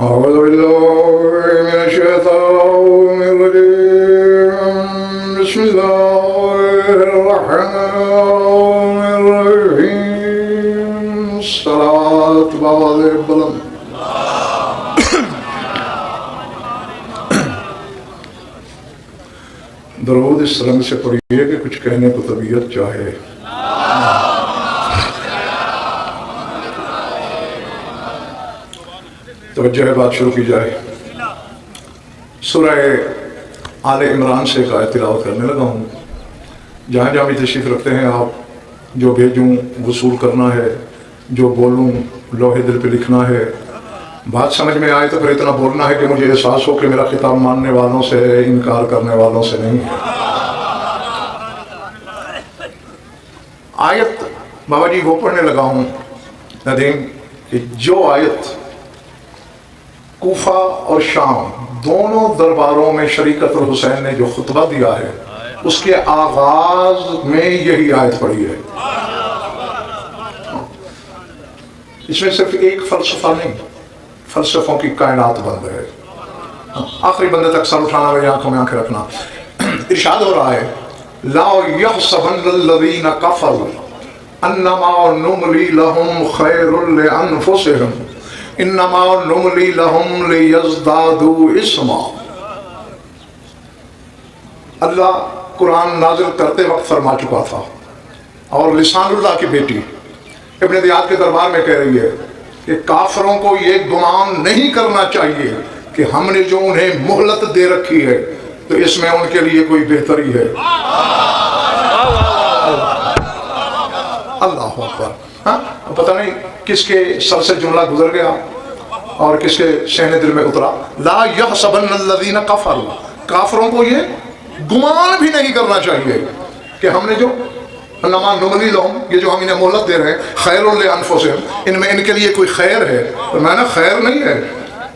أعوذ بالله من الشيطان الرجيم بسم الله الرحمن الرحيم الصلاة بعد البلد درود اس رنگ سے پڑھیے کہ کچھ کہنے کو طبیعت چاہے. توجہ ہے، بات شروع کی جائے. سورہ آل عمران سے ایک آیت تلاوت کرنے لگا ہوں. جہاں جہاں بھی تشریف رکھتے ہیں آپ، جو بھیجوں وصول کرنا ہے، جو بولوں لوہے دل پہ لکھنا ہے. بات سمجھ میں آئے تو پھر اتنا بولنا ہے کہ مجھے احساس ہو کہ میرا خطاب ماننے والوں سے ہے، انکار کرنے والوں سے نہیں ہے. آیت بابا جی وہ پڑھنے لگا ہوں ندیم کہ جو آیت کوفہ اور شام دونوں درباروں میں شریعت الحسین نے جو خطبہ دیا ہے، اس کے آغاز میں یہی آیت پڑھی ہے. اس میں صرف ایک فلسفہ نہیں، فلسفوں کی کائنات بند ہے. آخری بندے تک سر اٹھانا، میری آنکھوں میں آنکھیں رکھنا. ارشاد ہو رہا ہے لا يحسبن الذين كفروا انما نملي لهم خير لانفسهم انما نملی لہم لیزدادوا اثما. اللہ قرآن نازل کرتے وقت فرما چکا تھا، اور لسان اللہ کی بیٹی ابن دیات کے دربار میں کہہ رہی ہے کہ کافروں کو یہ گمان نہیں کرنا چاہیے کہ ہم نے جو انہیں مہلت دے رکھی ہے تو اس میں ان کے لیے کوئی بہتری ہے. اللہ اکبر. پتہ نہیں کس کے سر سے جملہ گزر گیا اور کس کے سہنے دل میں اترا. لا یحسبن الذین کفروا، کافروں کو یہ گمان بھی نہیں کرنا چاہیے کہ ہم نے جو انما نملی لہم، یہ جو ہم انہیں مہلت دے رہے ہیں، خیر لانفسہم، ان میں ان کے لیے کوئی خیر ہے. میں نے خیر نہیں ہے.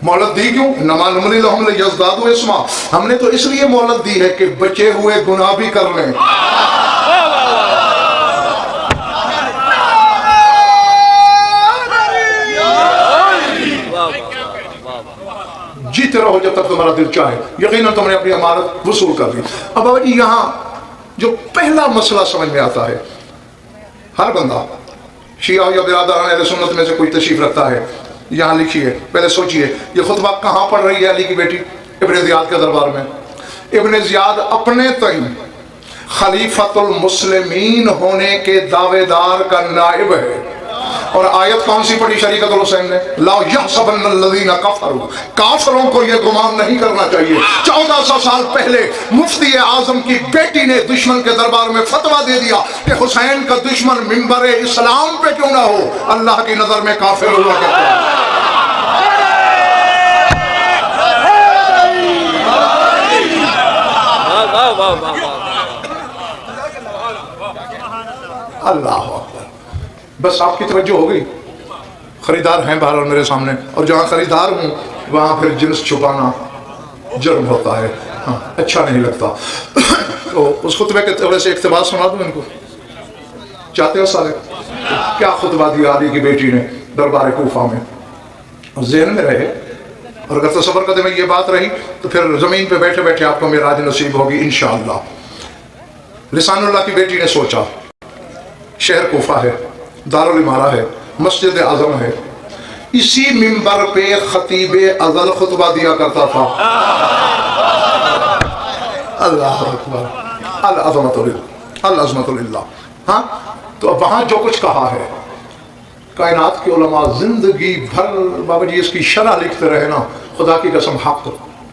مہلت دی کیوں؟ انما نملی لہم لیزدادوا اثما، ہم نے تو اس لیے مہلت دی ہے کہ بچے ہوئے گناہ بھی کر لیں. جیتے رہو جب تک تمہارا دل چاہے. یقیناً تم نے اپنی امانت وصول کر لی. اب بابا جی یہاں جو پہلا مسئلہ سمجھ میں آتا ہے، ہر بندہ شیعہ یا برادران اہل سنت میں سے کوئی تشریف رکھتا ہے، یہاں لکھیے، پہلے سوچئے یہ خطبہ کہاں پڑھ رہی ہے؟ علی کی بیٹی ابن زیاد کے دربار میں. ابن زیاد اپنے تئیں خلیفۃ المسلمین ہونے کے دعوے دار کا نائب ہے. اور آیت کون سی پڑھی شریعت الحسین نے؟ لا یحسبن الذین کفروا، کافروں کو یہ گمان نہیں کرنا چاہیے. 1400 سال پہلے مفتی اعظم کی بیٹی نے دشمن کے دربار میں فتویٰ دے دیا کہ حسین کا دشمن منبر اسلام پہ کیوں نہ ہو، اللہ کی نظر میں کافر ہوا کرتا ہے. اللہ اکبر. بس آپ کی توجہ ہو گئی. خریدار ہیں بہرحال میرے سامنے، اور جہاں خریدار ہوں وہاں پھر جنس چھپانا جرم ہوتا ہے، اچھا نہیں لگتا. تو اس خطبے کے تھوڑے سے اقتباس سنا دوں ان کو. چاہتے ہو سارے کیا خطبہ دیا علی کی بیٹی نے دربار کوفہ میں؟ ذہن میں رہے، اور اگر تصور کرتے میں یہ بات رہی تو پھر زمین پہ بیٹھے بیٹھے آپ کو معراج نصیب ہوگی انشاءاللہ. لسان اللہ کی بیٹی نے سوچا، شہر کوفہ ہے، دارالامارہ ہے، مسجد اعظم ہے، اسی منبر پہ خطیب ازل خطبہ دیا کرتا تھا. اللہ اکبر. العظمت للہ. ہاں تو اب وہاں جو کچھ کہا ہے، کائنات کے علماء زندگی بھر بابا جی اس کی شرح لکھتے رہے نا، خدا کی قسم حق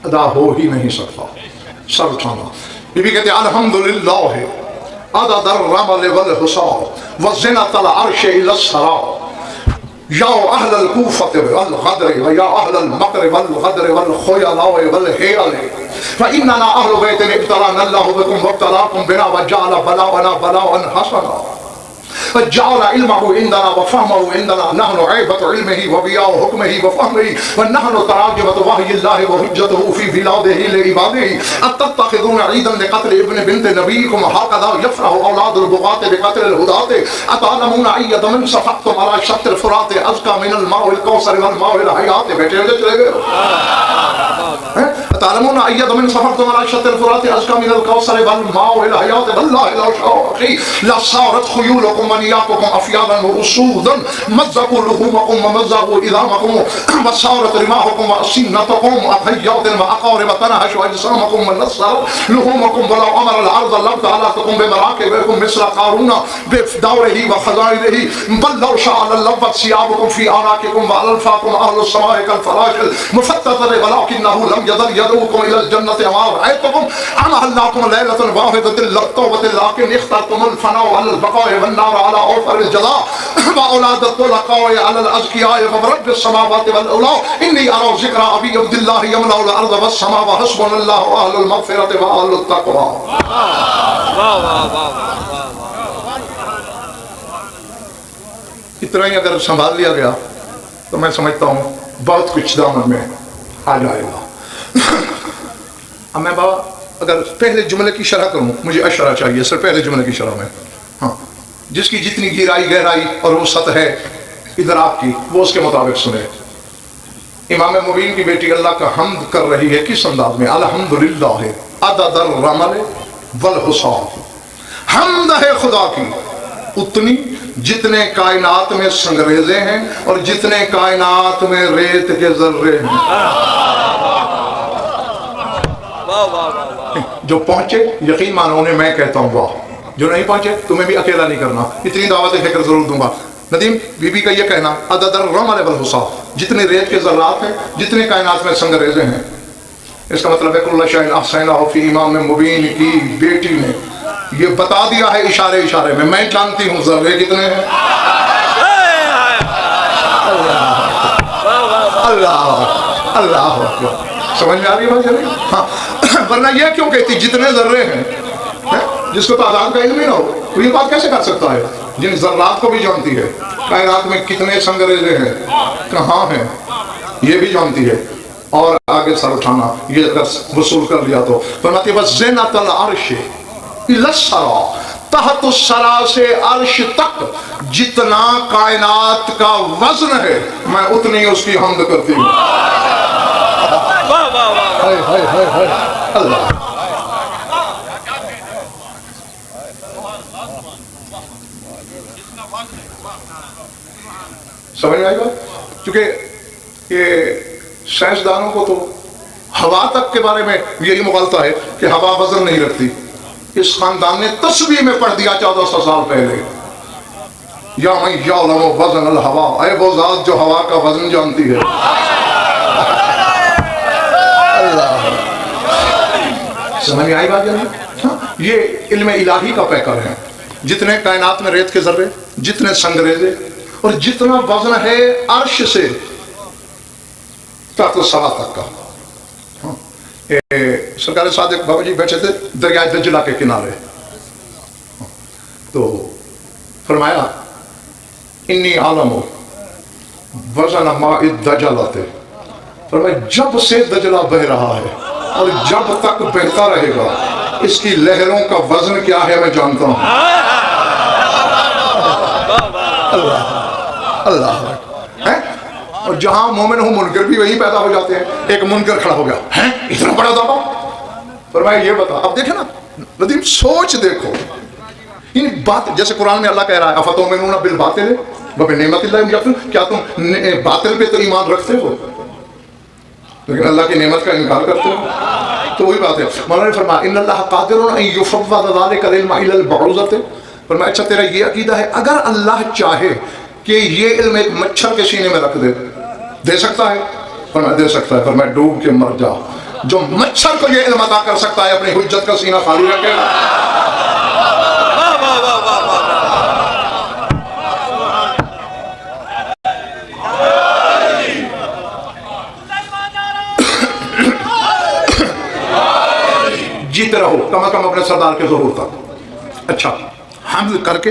ادا ہو ہی نہیں سکتا. سر اٹھانا. بی بی کہتے ہیں الحمدللہ ہے عدد الرمل والحصار وزنة العرش إلى السراء یا اہل الکوفة والغدر ویا اہل المکر والغدر والخیلاء والحیل فإننا اہل بیت ابتلانا اللہ بكم وابتلاكم بنا وجعل بلاءنا بلاء حسنا فجعل علمه عندنا وفهمه عندنا نحن عيبة علمه وبياء حكمه وفهمه ونحن تراجمة وحي الله وحجته في بلاده لعباده أتتخذون عيدا لقتل ابن بنت نبيكم هكذا يفرح أولاد البغاة بقتل الهداة أتعلمون أي دم سفكتم على شط الفرات أزكى من الماء الكوثر والماء الحياة بیٹھے ہوئے چلے گئے تعلمون أي دم سفكتم على شط الفرات أزكى من الكوثر والماء الحياة والله لو شاء أخي لصارت خيولكم ونياقكم أفيادا وأسودا مزقوا لحومكم ومزقوا إذامكم وصارت رماحكم وأسنتكم أحيات وأقارب تنهش أجسامكم ونصرت لحومكم ولو أمر الأرض لابتلعتكم بمراكبكم مثل قارون بدوره وخزائنه بل لو شاء للبت ثيابكم في أعناقكم وألفاكم أهل السماء كالفراش المفتتة ولكنه لم يزل يدعوكم إلى الجنة وما رأيتكم عملناكم ليلة واحدة للتوبة لكن اخترتم الفناء على البقاء والنار على أوفر الجزاء وأولاد الطلقاء على الأزكياء فبرب السماوات والأولى إني أرى ذكر أبي عبد الله يملأ الأرض والسماء وحسبنا الله وأهل المغفرة وأهل التقوى. اتنا ہی اگر سنبھال لیا گیا تو میں سمجھتا ہوں بہت کچھ دامن میں آ جائے گا. اب میں بابا اگر پہلے جملے کی شرح کروں, مجھے اشرح چاہیے سر پہلے جملے کی شرح میں, ہاں جس کی جتنی گہرائی اور وسعت ہے ادراک کی وہ اس کے مطابق سنے. امام مبین کی بیٹی اللہ کا حمد کر رہی ہے کس انداز میں؟ الحمدللہ عدد الرمل والحصاد. حمد ہے خدا کی اتنی جتنے کائنات میں سنگریزے ہیں اور جتنے کائنات میں ریت کے ذرے ہیں. جو پہنچے یقین مانو انہیں میں کہتا ہوں واہ, جو نہیں پہنچے تمہیں بھی اکیلا نہیں کرنا, اتنی دعوت فکر ضرور دوں گا. ندیم بی بی کا یہ کہنا عدد الرمل والحصاد, جتنے ریت کے ذرات ہیں جتنے کائنات میں سنگریزے ہیں, اس کا مطلب ہے کہ اللہ شاہین احسینہ فی امام مبین کی بیٹی نے یہ بتا دیا ہے اشارے میں جانتی ہوں ذرے کتنے ہیں. اللہ سمجھ میں آ رہی ہے بات؟ ہاں, ورنہ یہ کیوں کہتی جتنے ذرے ہیں, جس کو تعداد کا علم ہی نہ ہو وہ یہ بات کیسے کر سکتا ہے؟ جن ذرات کو بھی جانتی ہے, کائنات میں کتنے سنگریزے ہیں کہاں ہیں یہ بھی جانتی ہے, اور آگے سر اٹھانا یہ اگر وصول کر لیا تو فرماتی ہے وَزِنَةَ الْعَرْشِ لَسَّرَا, تحت السرا سے عرش تک جتنا کائنات کا وزن ہے میں اتنی اس کی حمد کرتی ہوں. اللہ سمجھ میں آئی بات؟ چونکہ یہ سائنسدانوں کو تو ہوا تک کے بارے میں یہی مغالطہ ہے کہ ہوا وزن نہیں رکھتی. اس خاندان نے تسبیح میں پڑھ دیا 1400 سال پہلے یا من یعلم وزن الہوا, اے وہ ذات جو ہوا کا وزن جانتی ہے. اللہ سمجھ میں آئی بات جانیں؟ یہ علم الہی کا پیکر ہے. جتنے کائنات میں ریت کے ذرے, جتنے سنگریزے, اور جتنا وزن ہے عرش سے تحت السما تک کا. سرکار صادق بابا جی بیٹھے تھے دریائے دجلہ کے کنارے, تو فرمایا انی عالم وزن ماء الدجلہ, فرمایا جب سے دجلہ بہ رہا ہے اور جب تک بہتا رہے گا اس کی لہروں کا وزن کیا ہے میں جانتا ہوں. اللہ اور جہاں مومن ہوں منکر بھی وہی پیدا ہو جاتے ہیں. ایک منکر کھڑا ہو گیا, ہیں اتنا بڑا دعویٰ, فرمایا یہ بتا. اب دیکھیں نا ندیم, سوچ دیکھو ان بات, جیسے قرآن میں اللہ کہہ رہا ہے افتؤمنون بالباطل وبنعمت اللہ یکفرون, کیا تم باطل پہ تو ایمان رکھتے ہو لیکن اللہ کی نعمت کا انکار کرتے ہو؟ تو وہی بات ہے. مولانا نے فرمایا ان اللہ قادر ان یفوض ذلک العلم الی البعوضۃ, فرمایا اچھا تیرا یہ عقیدہ ہے اگر اللہ چاہے کہ یہ علم ایک مچھر کے سینے میں رکھ دے سکتا ہے؟ فرمایا دے سکتا ہے. فرمایا ڈوب کے مر جا, جو مچھر کو یہ علم عطا کر سکتا ہے اپنی حجت کا سینہ خالی رکھے گا. جیتے رہو کم از کم اپنے سردار کے ظہور تک. اچھا حمد کر کے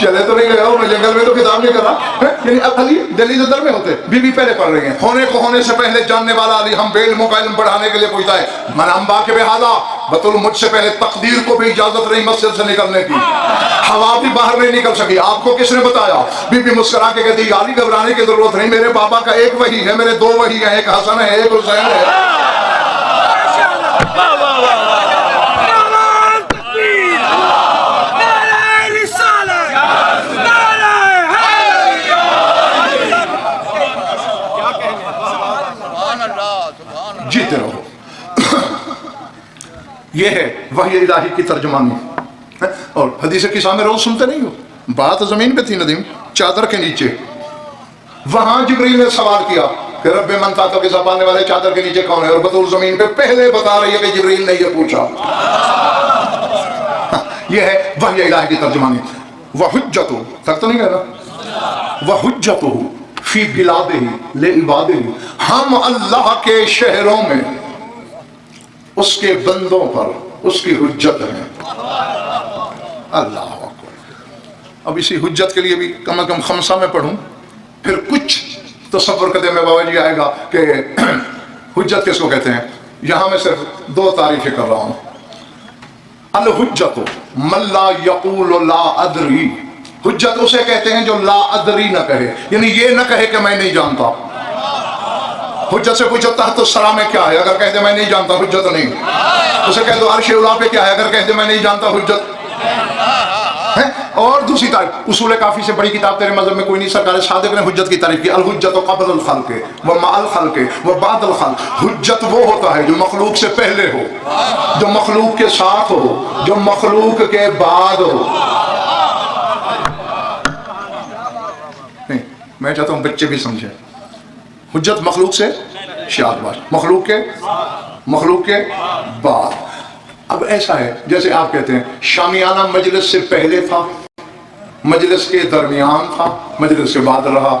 چلے تو نہیں گئے ہو، میں جنگل میں تو خطاب نہیں کر رہا. یعنی اب علی دلی در میں ہوتے، بی بی پہلے پڑھ رہی ہیں. ہونے کو ہونے سے پہلے جاننے والا علی ہم بے علموں کا علم بڑھانے کے لیے پوچھتا ہے. من انبا کے بہادا بطول مجھ سے پہلے تقدیر کو بھی اجازت نہیں مسجد سے نکلنے کی، ہوا بھی باہر نہیں نکل سکی. آپ کو کس نے بتایا؟ بی بی مسکرا کے کہتی علی گھبرانے کی ضرورت نہیں، میرے بابا کا ایک وحی ہے، میرے دو وحی ہیں، ایک حسن ہے ایک حسین ہے. جیتے رہو. یہ ہے وحی الہی کی ترجمانی. اور حدیث قصہ میں روز سنتے نہیں ہو؟ بات زمین پہ تھی ندیم، چادر کے نیچے. وہاں جبریل نے سوال کیا کہ رب من تحت قصہ پانے والے چادر کے نیچے کون ہے؟ اور بطول زمین پہ پہلے بتا رہی ہے کہ جبریل نے یہ پوچھا. یہ ہے وحی الہی کی ترجمانی. وحجتہ تک تو نہیں کہہ رہا، وحجتہ فی بلادہ لعبادہ، ہم اللہ کے شہروں میں اس کے بندوں پر اس کی حجت ہے. اللہ اکبر. اب اسی حجت کے لیے بھی کم از کم خمسہ میں پڑھوں، پھر کچھ تصور قدم میں بابا جی آئے گا کہ حجت کس کو کہتے ہیں. یہاں میں صرف دو تعریفیں کر رہا ہوں. الحجت من لا یقول لا ادری، حجت اسے کہتے ہیں جو لا ادری نہ کہے، یعنی یہ نہ کہے کہ میں نہیں جانتا. حجت سے پوچھو تحت الثری میں کیا ہے، اگر کہہ دے میں نہیں جانتا حجت نہیں. اسے کہہ دو عرش اولی پہ کیا ہے، اگر کہہ دے میں نہیں جانتا حجت ہے. اور دوسری تعریف اصول کافی سے بڑی کتاب تیرے مذہب میں کوئی نہیں. سرکار صادق نے حجت کی تعریف کی، الحجت قبل الخلق و مع الخلق و بعد الخلق. حجت وہ ہوتا ہے جو مخلوق سے پہلے ہو، جو مخلوق کے ساتھ ہو، جو مخلوق کے بعد ہو. نہیں، میں چاہتا ہوں بچے بھی سمجھیں. حجت مخلوق سے شاد باش، مخلوق کے بعد. اب ایسا ہے جیسے آپ کہتے ہیں شامیانہ مجلس سے پہلے تھا، مجلس کے درمیان تھا، مجلس کے بعد رہا.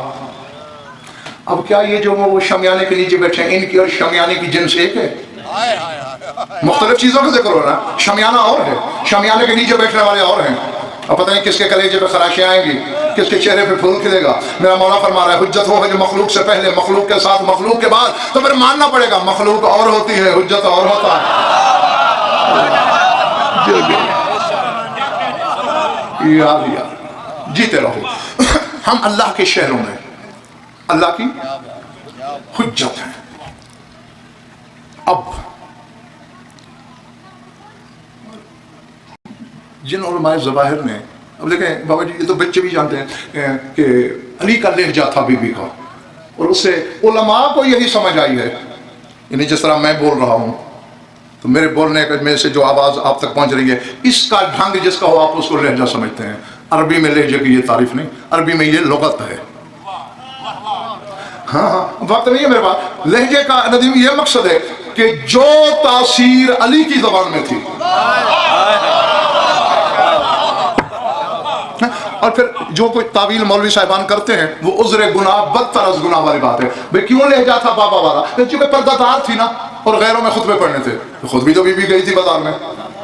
اب کیا یہ جو وہ شامیانے کے نیچے بیٹھے ہیں ان کی اور شامیانے کی جنس ایک ہے؟ مختلف چیزوں کا ذکر ہو رہا ہے. شامیانہ اور ہے، شامیانے کے نیچے بیٹھنے والے اور ہیں. اب پتہ نہیں کس کے کلیجے پہ خراشیں آئیں گی، کس کے چہرے پہ پھول کھلے گا. میرا مولا فرما رہا ہے حجت وہ ہے جو مخلوق سے پہلے، مخلوق کے ساتھ، مخلوق کے بعد. تو پھر ماننا پڑے گا مخلوق اور ہوتی ہے، حجت اور ہوتا ہے. جیتے رہو. ہم اللہ کے شہروں میں اللہ کی حجت ہیں. اب جن علماء ظواہر نے، اب دیکھیں بابا جی یہ تو بچے بھی جانتے ہیں کہ علی کا لہجہ تھا بی بی کا، اور اس سے علماء کو یہی سمجھ آئی ہے. یعنی جس طرح میں بول رہا ہوں تو میرے بولنے میں سے جو آواز آپ تک پہنچ رہی ہے، اس کا ڈھنگ جس کا ہو آپ اس کو لہجہ سمجھتے ہیں. عربی میں لہجے کی یہ تعریف نہیں، عربی میں یہ لغت ہے. ہاں وقت نہیں ہے میرے پاس. لہجے کا ندیم یہ مقصد ہے کہ جو تاثیر علی کی زبان میں تھی، اور پھر جو کوئی تعویل مولوی صاحبان کرتے ہیں وہ عذر گناہ بدتر از گناہ والی بات ہے. بھئی کیوں لہجہ تھا بابا والا؟ چونکہ پردہ دار تھی نا، اور غیروں میں خطبے پڑھنے تھے. خود بھی تو بی بی گئی تھی بازار میں،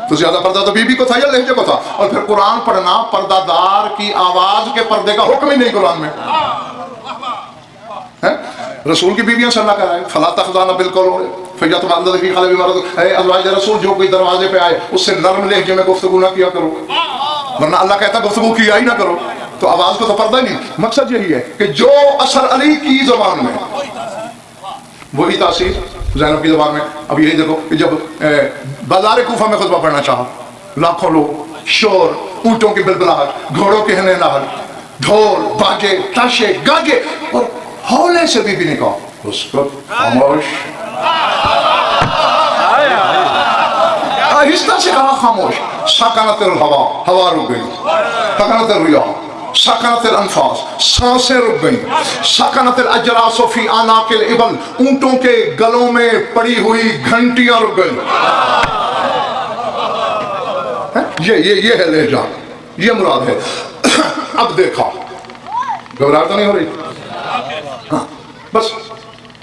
تو زیادہ پردہ تو بی بی کو تھا یا لہجے کو تھا؟ اور پھر قرآن پڑھنا پردہ دار کی آواز کے پردے کا حکم ہی نہیں قرآن میں. رسول کی بیویاں صلی اللہ کہہ رہا ہے فلا تخضعن بالقول فیطمع الذی فی قلبہ مرض. اے ازواج رسول جو کوئی دروازے پہ آئے اس سے نرم لہجے میں گفتگو نہ کیا کرو، ورنہ اللہ کہتا گفتگو کیا ہی نہ کرو. تو آواز کو تو پردہ نہیں. مقصد یہی ہے کہ جو اثر علی کی زبان میں وہی تاثیر زینب کی زبان میں. اب یہی دیکھو کہ جب بازار کوفہ میں خطبہ پڑھنا چاہا، لاکھوں لوگ، شور، اونٹوں کی بلبلاہٹ، گھوڑوں کے ہنہناہٹ، ڈھول، باجے، تاشے، گاجے، اور ہولے سے بی بی نے کہا اس کو خاموش. آہستہ سے کہا خاموش. سکنت الہوا، ہوا رک گئی. سکنت الریاح، سکنت الانفاس، سانسیں رک گئیں. سکنت الاجراس فی اعناق الابل، اونٹوں کے گلوں میں پڑی ہوئی گھنٹیاں رک گئیں. یہ ہے لہجہ، یہ مراد ہے. اب دیکھا گھبراہٹ تو نہیں ہو رہی؟ ہاں بس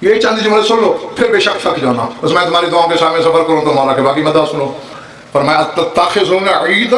یہ چند جملے سن لو، پھر بے شک تھک جانا. بس میں تمہاری دعاؤں کے سامنے سفر کروں تو مولا کے باقی مدعا سنو. فرمایا تتخذون عیدا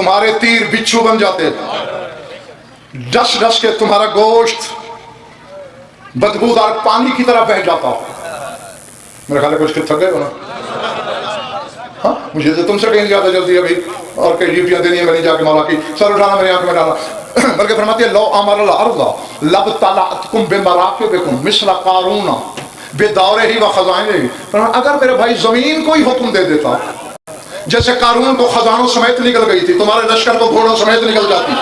تمہارے تیر بچھو بن جاتے، ڈس ڈس کے تمہارا گوشت بدبودار پانی کی طرح بہہ جاتا. میرے خیال ہے کچھ تھک گئے ہو نا. ہاں مجھے تو تم سے کہیں زیادہ جلدی ہے بھائی، اور کئی ڈیوٹیاں دینی ہے، میں نہیں جا کے مولا کی سر اٹھانا میری آنکھ میں ڈالا. بلکہ فرماتی ہے لو امر الارض لابتلعتکم بمراکبکم مثل قارون بدورہ و خزائنہ. اگر میرے بھائی زمین کو ہی حکم دے دیتا جیسے قارون کو خزانوں سمیت نکل گئی تھی، تمہارے لشکر کو گھوڑوں سمیت نکل جاتی.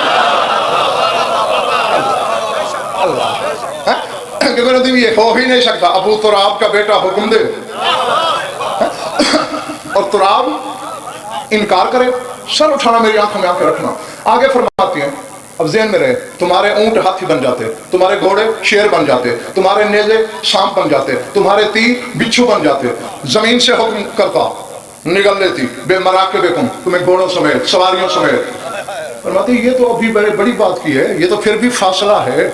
کیونکہ ندیم یہ ہو ہی نہیں سکتا ابو تراب کا بیٹا حکم دے اور تراب انکار کرے. سر اٹھانا میری آنکھوں میں آ کے رکھنا. آگے فرماتی ہیں اب ذہن میں رہے، تمہارے اونٹ ہاتھی بن جاتے، تمہارے گھوڑے شیر بن جاتے، تمہارے نیزے سانپ بن جاتے، تمہارے تیر بچھو بن جاتے. زمین سے حکم کرتا نگل لیتی بے مراکبکم، تمہیں گھوڑوں سمیت سواریوں سمیت. فرماتی یہ تو ابھی بڑی بات کی ہے، یہ تو پھر بھی فاصلہ ہے.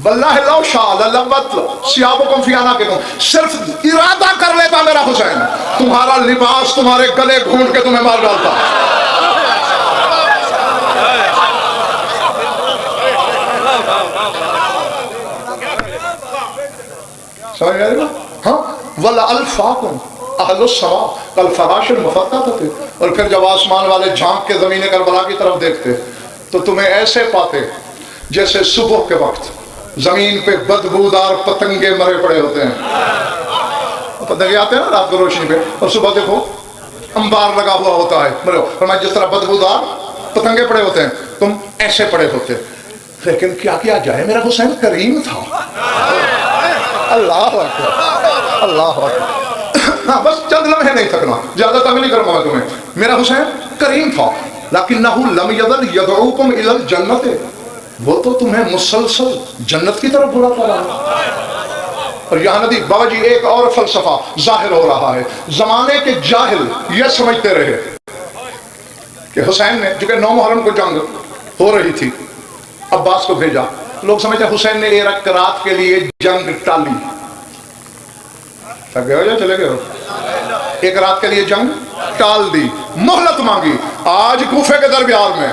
واللہ لو شاء للبت ثیابکم فی اعناقکم، صرف ارادہ کر لیتا میرا حسین تمہارا لباس تمہارے گلے گھونٹ کے تمہیں مار ڈالتا. سمجھ گئے نا؟ ہاں وَلَأَلْفَاكُمْ أَهْلُ السَّمَاءِ كَالْفَرَاشِ الْمُفَتَّتِ. اور پھر جب آسمان والے جھانک کے زمین کربلا کی طرف دیکھتے تو تمہیں ایسے پاتے جیسے صبح کے وقت زمین پہ بدبودار پتنگے مرے پڑے ہوتے ہیں. پتنگے آتے ہیں نا رات کو روشنی پہ، اور صبح دیکھو انبار لگا ہوا ہوتا ہے مرے. فرمایا جس طرح بدبودار پتنگے پڑے ہوتے ہیں تم ایسے پڑے ہوتے. لیکن کیا کیا جائے، میرا حسین کریم تھا. اللہ اکبر اللہ اکبر. ہاں بس چند لمحے نہیں تھکنا، زیادہ تنگ نہیں کروں گا تمہیں. میرا حسین کریم تھا. لکنہ لم یزل یدعوکم الی الجنت، وہ تو تمہیں مسلسل جنت کی طرف بلاتا رہا. اور یہاں ندی بابا جی ایک اور فلسفہ ظاہر ہو رہا ہے. زمانے کے جاہل یہ سمجھتے رہے کہ حسین نے، چونکہ 9 محرم کو جنگ ہو رہی تھی، عباس کو بھیجا. لوگ سمجھتے حسین نے ایک رات کے لیے جنگ ٹالی. تھک گئے ہو یا چلے گئے ہو؟ ایک رات کے لیے جنگ ٹال دی، مہلت مانگی. آج کوفے کے دربار میں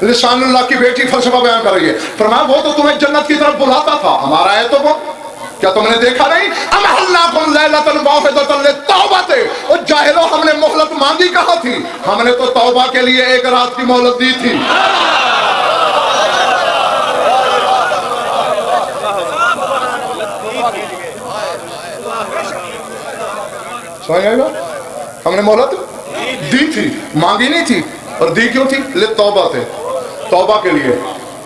لسان اللہ کی بیٹی فلسفہ بیان کر رہی ہے. فرمایا وہ تو تمہیں جنت کی طرف بلاتا تھا، ہمارا ہے تو وہ کیا تم نے دیکھا نہیں؟ امحلناکم لیلۃ واحدۃ للتوبۃ. اور جاہلو ہم نے مہلت مانگی کہاں تھی؟ ہم نے تو توبہ کے لیے ایک رات کی مہلت دی تھی. سمجھ آئے گا؟ ہم نے مہلت دی تھی، مانگی نہیں تھی. اور دی کیوں تھی؟ للتوبہ تھے، توبہ کے لیے.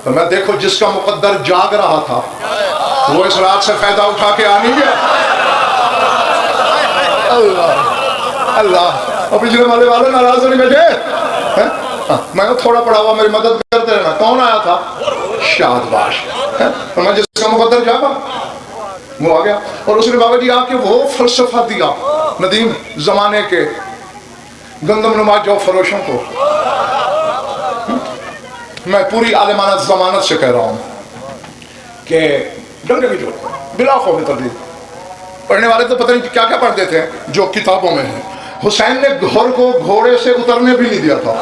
تو میں دیکھو جس کا مقدر جاگ رہا تھا وہ اس رات سے فائدہ اٹھا کے آ نہیں گیا. اللہ اللہ. اور پچھلے والے ناراض نہیں بیٹھے، میں تھوڑا پڑھا ہوا میری مدد کرتے رہنا. کون آیا تھا؟ شاد باش. تو میں جس کا مقدر جاگا وہ آ گیا. اور اس نے بابا جی آ کے وہ فلسفہ دیا ندیم زمانے کے گندم نما جو فروشوں کو. میں پوری عالمانہ ضمانت سے کہہ رہا ہوں کہ ڈنڈے کی جو بلا خوف تردید پڑھنے والے تو پتہ نہیں کیا کیا پڑھتے تھے جو کتابوں میں ہے. حسین نے گھوڑ کو گھوڑے سے اترنے بھی نہیں دیا تھا.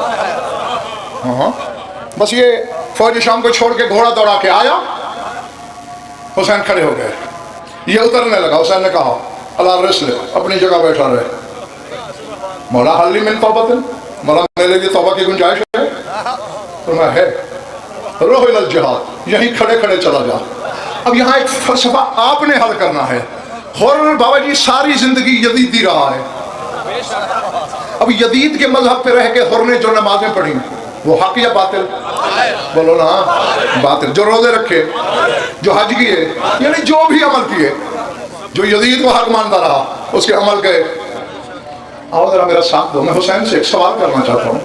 ہاں بس یہ فوج شام کو چھوڑ کے گھوڑا دوڑا کے آیا، حسین کھڑے ہو گئے، یہ اترنے لگا. حسین نے کہا اللہ رسل اپنی جگہ بیٹھا رہے. مولا حلی من توبت، مولا میرے لیے توبہ کی گنجائش ہے؟ فرمایا ہے. روح الی الجہاد، یہیں کھڑے کھڑے چلا جا. اب یہاں ایک فلسفہ آپ نے حل کرنا ہے. اور بابا جی ساری زندگی یزیدی رہا ہے. اب یزید کے مذہب پہ رہ کے حر نے جو نمازیں پڑھی وہ حق یا باطل؟ بولو نا باطل. جو روزے رکھے، جو حج کیے، یعنی جو بھی عمل کیے، جو یزید کو حق مانتا رہا اس کے عمل گئے. آؤ ذرا میرا ساتھ دو. میں حسین سے ایک سوال کرنا چاہتا ہوں.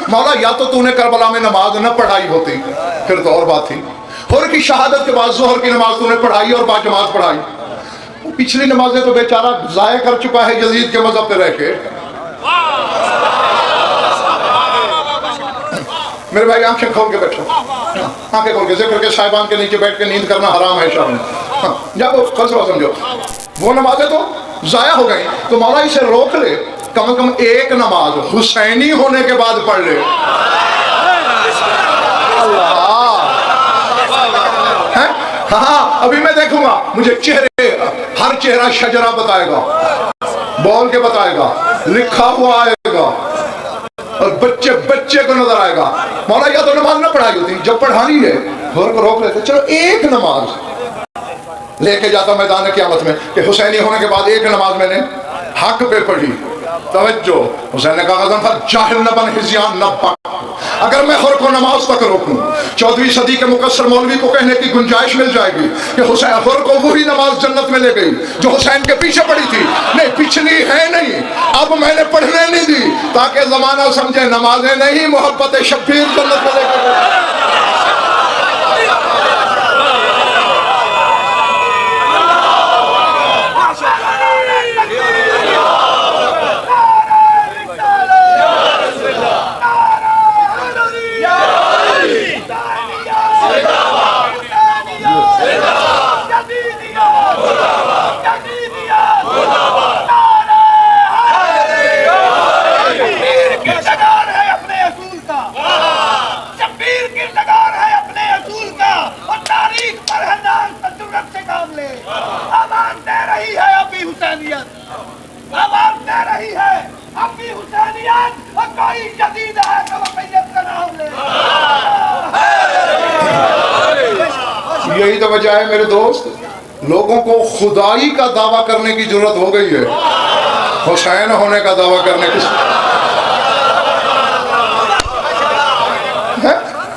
مولا یا تو نے کربلا میں نماز نہ پڑھائی ہوتی پھر تو اور بات تھی. حر کی شہادت کے بعد ظہر کی نماز تو نے پڑھائی اور با جماعت پڑھائی. پچھلی نمازیں تو بیچارہ ضائع کر چکا ہے یزید کے مذہب پہ رہ کے. میرے بھائی آنکھیں کھول کے بیٹھو، آنکھیں کھول کے. ذکر کے صاحبان کے نیچے بیٹھ کے نیند کرنا حرام ہے شام میں. جب فلسفہ سمجھو وہ نمازیں تو ضائع ہو گئی تو مولا اسے روک لے کم از کم ایک نماز حسینی ہونے کے بعد پڑھ لے. ہاں ابھی میں دیکھوں گا, مجھے چہرے, ہر چہرہ شجرہ بتائے گا, بول کے بتائے گا, لکھا ہوا آئے گا, اور بچے بچے کو نظر آئے گا. مولا یا تو نماز نہ پڑھائی ہوتی, جب پڑھانی ہے گھر کو روک لیتے, چلو ایک نماز لے کے جاتا میدان قیامت میں کہ حسینی ہونے کے بعد ایک نماز میں نے حق پہ پڑھی. توجہ, حسین نے کہا غضنفر جاہل نہ بن ہزیان نہ بن. اگر میں خور کو نماز تک روکوں, 14ویں صدی کے مقصر مولوی کو کہنے کی گنجائش مل جائے گی کہ حسین خور کو وہی نماز جنت میں لے گئی جو حسین کے پیچھے پڑی تھی. نہیں, پچھلی ہے نہیں, اب میں نے پڑھنے نہیں دی تاکہ زمانہ سمجھے نمازیں نہیں, محبت شبیر جنت میں لے گئی. یہی تو وجہ ہے میرے دوست, لوگوں کو خدائی کا دعویٰ کرنے کی ضرورت ہو گئی ہے, حسین ہونے کا دعویٰ کرنے کی.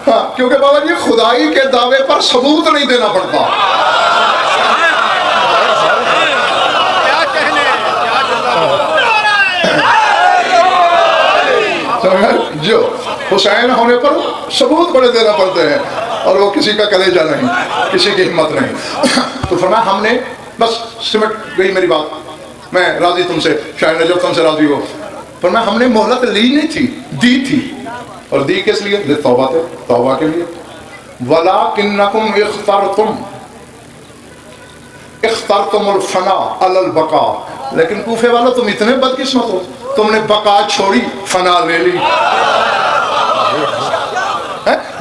ہاں, کیونکہ بابا جی خدائی کے دعوے پر ثبوت نہیں دینا پڑتا. جو حسین ہونے پر ثبوت بڑے دینا پڑتے ہیں, اور وہ کسی کا کلیجہ نہیں, کسی کی ہمت نہیں. تو فرمایا ہم نے بس سمٹ گئی میری بات, میں راضی تم سے, شاید نجف تم سے راضی ہو. فرمایا ہم نے مہلت لی نہیں تھی, دی تھی. اور دی کس لیے؟ توبہ تھے, توبہ کے لیے. وَلَكِنَّكُمْ اخترتم الفنا علی البقاء. لیکن کوفے والو تم اتنے بدقسمت ہو, تم نے بقا چھوڑی, فنا لے لی.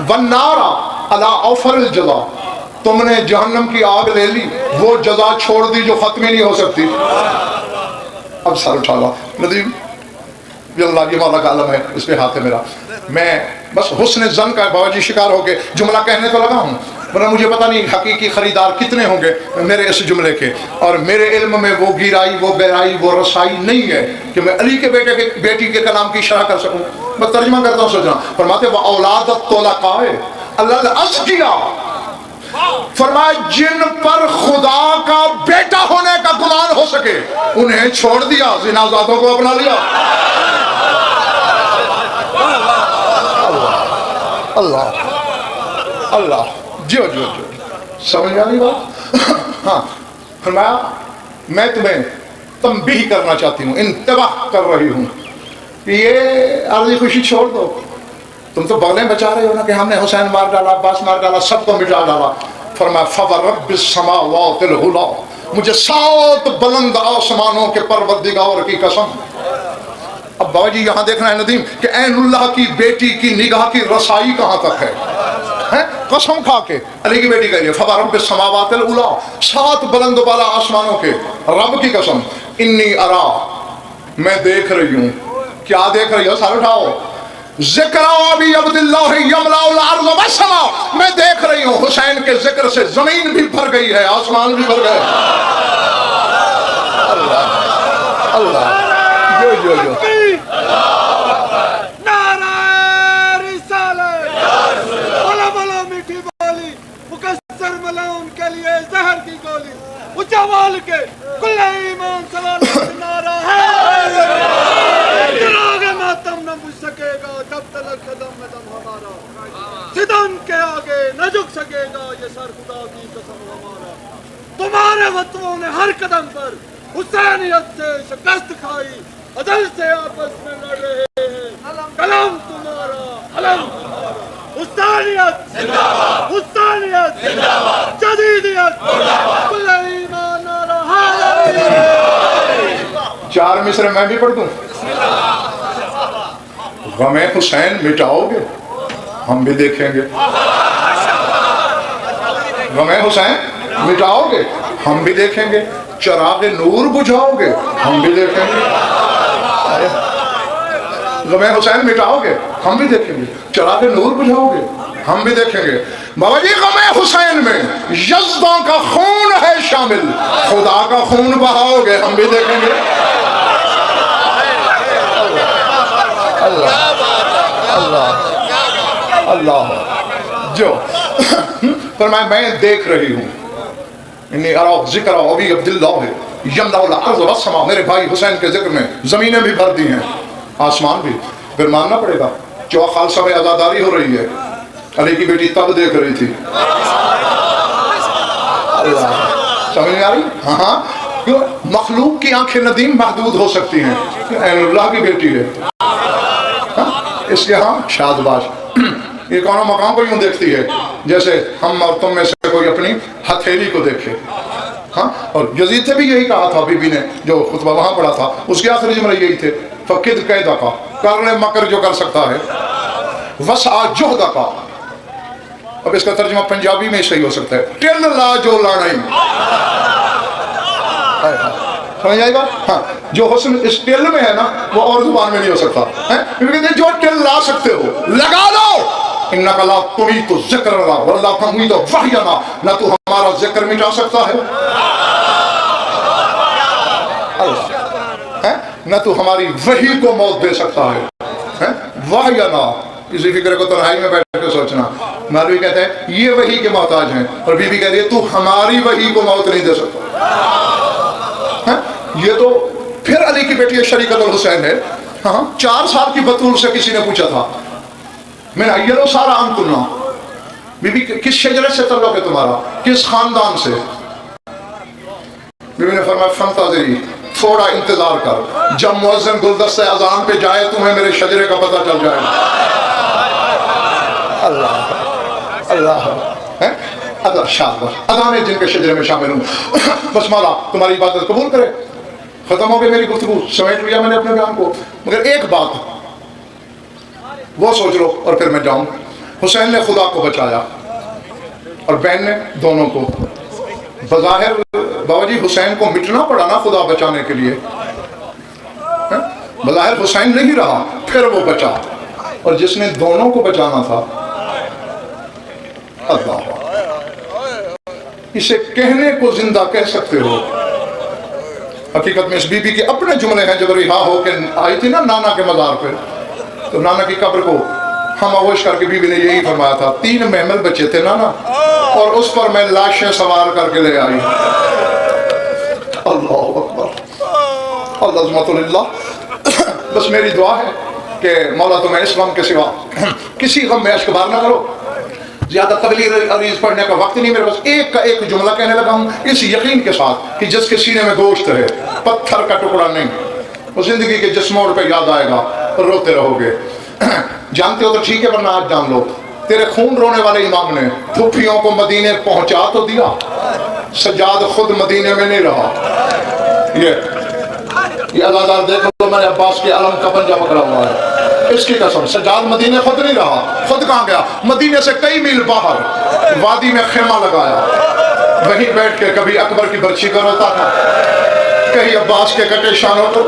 وَالنَّارَ عَلَىٰ أَوْفَرِ الْجَزَا, تم نے جہنم کی آگ لے لی, وہ جزا چھوڑ دی جو ختم ہی نہیں ہو سکتی. اب سر اٹھا لا ندیم, یہ اللہ کی مولا کا عالم ہے, اس پہ ہاتھ ہے میرا. میں بس حسن زن کا بابا جی شکار ہو کے جملہ کہنے تو لگا ہوں, ورنہ مجھے پتہ نہیں حقیقی خریدار کتنے ہوں گے میرے اس جملے کے. اور میرے علم میں وہ گیرائی, وہ گہرائی, وہ رسائی نہیں ہے کہ میں علی کے بیٹی کے کلام کی شرح کر سکوں. میں ترجمہ کرتا ہوں سوچنا. فرماتے وہ اولاد الطلقاء الازکیاء, فرمایا جن پر خدا کا بیٹا ہونے کا گمان ہو سکے انہیں چھوڑ دیا, زنازادوں کو اپنا لیا. اللہ اللہ, جو سمجھ آئی بات. ہاں, فرمایا میں تمہیں تنبیہ کرنا چاہتی ہوں, انتباہ کر رہی ہوں کہ یہ عارضی خوشی چھوڑ دو. تم تو بغلیں بچا رہے ہو نا کہ ہم نے حسین مار ڈالا, عباس مار ڈالا, سب کو مٹا ڈالا. فرمایا فورب السماوات العلی, مجھے 7 بلند آسمانوں کے پروردگار کی قسم. اب بابا جی یہاں دیکھنا ہے ندیم کہ عین اللہ کی بیٹی کی نگاہ کی رسائی کہاں تک ہے. قسم کھا کے علی کی بیٹی کہہ رہی ہے فورب السماوات العلی, 7 بلند بالا آسمانوں کے رب کی قسم. انی ارا, میں دیکھ رہی ہوں. کیا دیکھ رہی ہو؟ سر اٹھاؤ. ذکر ابی عبداللہ یملا الارض والسماء, میں دیکھ رہی ہوں حسین کے ذکر سے زمین بھی بھر گئی ہے, آسمان بھی بھر گئے. اللہ اللہ, جو نعرہ رسالت, بولا بولا میٹھی بولی, مکسر ملاؤن کے لیے زہر کی گولی, اونچا بول کے کل ایمان سوال نعرہ ہے. چراغ ماتم نہ بجھ سکے گا جب تلک قدم میں دم ہمارا, ستم کے آگے نہ جھک سکے گا یہ سر خدا کی قسم ہمارا. تمہارے فتووں نے ہر قدم پر حسینیت سے شکست کھائی, عدل سے آپس میں لڑ رہے ہیں. کلام تمہارا, علم تمہارا, حسینیت زندہ باد, حسینیت زندہ باد, جدیدیت کل ایمان نعرہ ہے. 4 4 مصرے میں بھی پڑھ دوں؟ غم حسین مٹاؤ گے ہم بھی دیکھیں گے، غم حسین مٹاؤ گے ہم بھی دیکھیں گے، چراغ نور بجھاؤ گے ہم بھی دیکھیں گے، غم حسین مٹاؤ گے ہم بھی دیکھیں گے، چراغ نور بجھاؤ گے ہم بھی دیکھیں گے۔ بابا جی غم حسین میں یزداں کا خون ہے شامل، خدا کا خون بہاؤ گے ہم بھی دیکھیں گے۔ اللہ جو فرمائے میں دیکھ رہی ہوں، انی اراک ذکر ابی عبداللہ ہے یملأ الارض والسماء، میرے بھائی حسین کے ذکر میں زمینیں بھی بھر دی ہیں آسمان بھی۔ پھر ماننا پڑے گا جو خالصہ میں عزاداری ہو رہی ہے، علی کی بیٹی تب دیکھ رہی تھی۔ اللہ سمجھ نہیں آ رہی؟ ہاں کیوں مخلوق کی آنکھیں ندیم محدود ہو سکتی ہیں، عین اللہ کی بیٹی ہے، اس کے ہاں شاد باش یہ کونوں مقام کو یوں دیکھتی ہے جیسے ہم اور تم میں سے کوئی اپنی ہتھیلی کو دیکھے۔ ہاں اور یزید سے بھی یہی کہا تھا بی بی نے جو خطبہ وہاں پڑھا تھا، اس کے آخری جملے یہی تھے، فقد قیدہ کا، کر لے مکر جو کر سکتا ہے، وسع جہدہ کا۔ اب اس کا ترجمہ پنجابی میں صحیح ہو سکتا ہے، ٹل لا جو لڑائی۔ سمجھ آئی بات؟ ہاں جو حسن اس ٹل میں ہے نا وہ اور زبان میں نہیں ہو سکتا، کیونکہ جو ٹل لا سکتے ہو لگا لو۔ انکا لا تمیت ذکر اللہ ولا تمیت وحینا، نہ تو ہمارا ذکر مٹا سکتا ہے نہ تو ہماری وحی کو موت دے سکتا ہے۔ وحینا اسی فکر کو تنہائی میں بیٹھ کے سوچنا۔ مولوی کہتے ہیں یہ وحی کے محتاج ہیں، اور بی بی کہتی ہے تو ہماری وحی کو موت نہیں دے سکتا۔ یہ تو پھر علی کی بیٹی شریکت الحسین ہے۔ ہاں 4 سال کی بطول سے کسی نے پوچھا تھا میں ایلو سارا ہم کننا، بی بی کس شجرے سے تعلق ہے تمہارا، کس خاندان سے؟ بی بی نے فرمایا فانتظری، تھوڑا انتظار کر، جب مؤذن گلدستہ اذان پہ جائے تمہیں میرے شجرے کا پتہ چل جائے گا۔ اللہ اللہ شاباش، اذان جن کے شجرے میں شامل ہوں۔ بس مولا تمہاری عبادت قبول کرے۔ ختم ہو گئی میری گفتگو، سمیٹ لیا میں نے اپنے بیان کو، مگر ایک بات وہ سوچ لو اور پھر میں جاؤں۔ حسین نے خدا کو بچایا اور بہن نے دونوں کو۔ بظاہر بابا جی حسین کو مٹنا پڑا نا خدا بچانے کے لیے، بظاہر حسین نہیں رہا پھر وہ بچا، اور جس نے دونوں کو بچانا تھا اللہ، اسے کہنے کو زندہ کہہ سکتے ہو، حقیقت میں اس بی بی کے اپنے جملے ہیں۔ جب رہا ہو کے آئی تھی نا نانا کے مزار پہ، تو نانا کی قبر کو ہم آغوش کر کے بی بی نے یہی فرمایا تھا، 3 محمل بچے تھے نانا، اور اس پر میں لاشیں سوار کر کے لے آئی۔ اللہ اکبر، اللہ عظمت اللہ۔ بس میری دعا ہے کہ مولا تمہیں اس غم کے سوا کسی غم میں اشک بار نہ کرو۔ زیادہ تبلیغ عریض پڑھنے کا وقت نہیں میرے پاس، ایک کا ایک جملہ کہنے لگا ہوں اس یقین کے ساتھ کہ جس کے سینے میں گوشت ہے، پتھر کا ٹکڑا نہیں، وہ زندگی کے جس موڑ پہ یاد آئے گا اور روتے رہو گے۔ جانتے ہو تو ٹھیک ہے، ورنہ آج جان لو، تیرے خون رونے والے امام نے پھوپھیوں کو مدینے پہنچا تو دیا، سجاد خود مدینے میں نہیں رہا۔ یہ عزادار دیکھ لو، میں نے عباس کے علم کا پنجہ پکڑا ہوا ہے، اس کی قسم سجاد مدینے خود نہیں رہا۔ خود کہاں گیا؟ مدینے سے کئی میل باہر وادی میں خیمہ لگایا، وہیں بیٹھ کے کبھی اکبر کی برچی کا روتا تھا، کہیں عباس کے کٹے شانوں پر،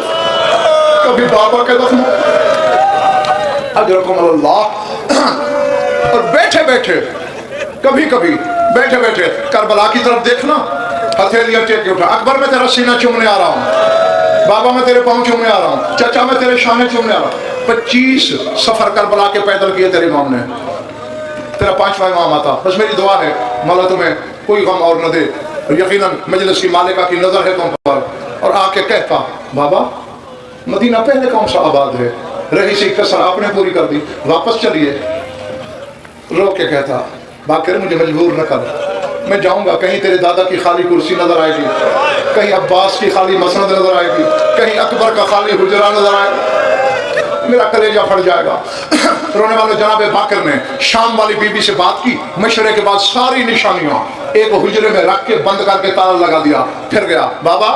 کبھی بابا کے زخموں، اجرکم اللہ۔ اور بیٹھے بیٹھے کبھی کبھی بیٹھے بیٹھے کربلا کی طرف دیکھنا، ہتھیلیاں ٹیک کے اٹھا، اکبر میں تیرا سینہ چومنے آ رہا ہوں، بابا میں تیرے پاؤں چومنے آ رہا ہوں، چچا میں تیرے شانے چومنے آ رہا ہوں۔ 25 سفر کربلا کے پیدل کیے تیرے امام نے، تیرا 5واں امام آتا۔ بس میری دعا ہے مولا تمہیں کوئی غم اور نہ دے، یقیناً مجلس کی مالکہ کی نظر ہے تم پر، اور آ کے کہتا بابا مدینہ پہلے کون سا آباد ہے، رہی سی کسر آپ نے پوری کر دی، واپس چلیے۔ رو کے کہتا باقر مجھے مجبور نہ کر، میں جاؤں گا، کہیں تیرے دادا کی خالی کرسی نظر آئے گی، کہیں عباس کی خالی مسند نظر آئے گی، کہیں اکبر کا خالی حجرہ نظر آئے گا، میرا کلیجہ پھٹ جائے گا۔ رونے والے جناب باقر نے شام والی بی بی سے بات کی، مشورے کے بعد ساری نشانیاں ایک حجرے میں رکھ کے بند کر کے تالا لگا دیا، پھر گیا بابا